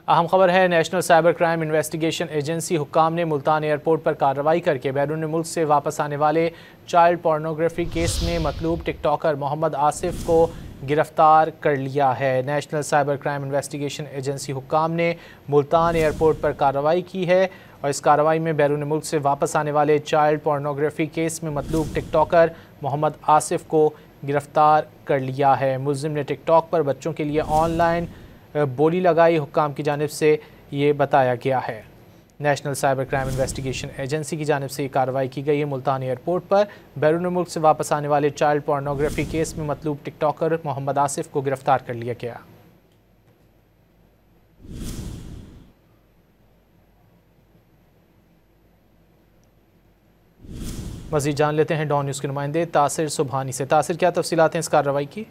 अहम खबर है, national cyber crime investigation agency हुक्काम ने मुल्तान एयरपोर्ट पर कार्रवाई करके बैरून मुल्क से वापस आने वाले चाइल्ड पोर्नोग्राफी केस में मतलूब टिकटॉकर मोहम्मद आसिफ को गिरफ्तार कर लिया है। National cyber crime investigation agency हुक्काम ने मुल्तान एयरपोर्ट पर कार्रवाई की है और इस कार्रवाई में बैरून मुल्क से वापस आने वाले चाइल्ड पोर्नोग्राफी केस में मतलूब टिकटॉकर मोहम्मद आसिफ को गिरफ्तार कर लिया है। मुलजिम ने टिकटॉक पर बच्चों के लिए ऑनलाइन बोली लगाई, हुक्काम की जानिब से ये बताया गया है। National cyber crime investigation agency की जानिब से ये कार्रवाई की गई है। मुल्तान एयरपोर्ट पर बैरून मुल्क से वापस आने वाले चाइल्ड पोर्नोग्राफी केस में मतलूब टिकटॉकर मोहम्मद आसिफ को गिरफ्तार कर लिया गया। मज़ीद जान लेते हैं डॉन न्यूज़ के नुमाइंदे तासिर सुबहानी से। तासिर, क्या तफसीलात हैं इस कार्रवाई की?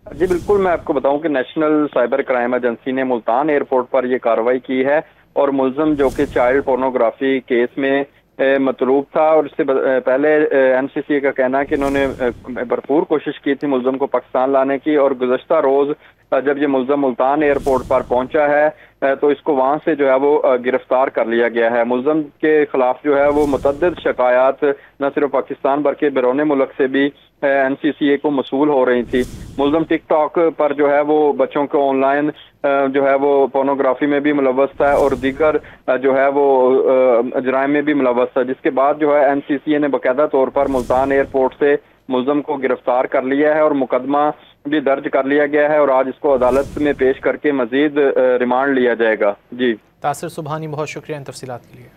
जी बिल्कुल, मैं आपको बताऊं कि नेशनल साइबर क्राइम एजेंसी ने मुल्तान एयरपोर्ट पर यह कार्रवाई की है और मुलजिम जो कि चाइल्ड पोर्नोग्राफी केस में मतलूब था और इससे पहले एनसीसी का कहना है कि इन्होंने भरपूर कोशिश की थी मुलजिम को पाकिस्तान लाने की, और गुज़श्ता रोज जब ये मुलजिम मुल्तान एयरपोर्ट पर पहुंचा है तो इसको वहां से जो है वो गिरफ्तार कर लिया गया है। मुलजिम के खिलाफ जो है वो मुतअद्दिद शिकायत न सिर्फ पाकिस्तान बल्कि बैरून मुल्क से भी एनसीसीए को मसूल हो रही थी। मुलजिम टिकटॉक पर जो है वो बच्चों को ऑनलाइन जो है वो पोर्नोग्राफी में भी मुलव्वस था और दीगर जो है वो जराइम में भी मुलव्वस था, जिसके बाद जो है एनसीसीए ने बाकायदा तौर पर मुल्तान एयरपोर्ट से मुलजिम को गिरफ्तार कर लिया है और मुकदमा भी दर्ज कर लिया गया है और आज इसको अदालत में पेश करके मजीद रिमांड लिया जाएगा। जी तासिर सुबहानी, बहुत शुक्रिया इन तफसीलात के लिए।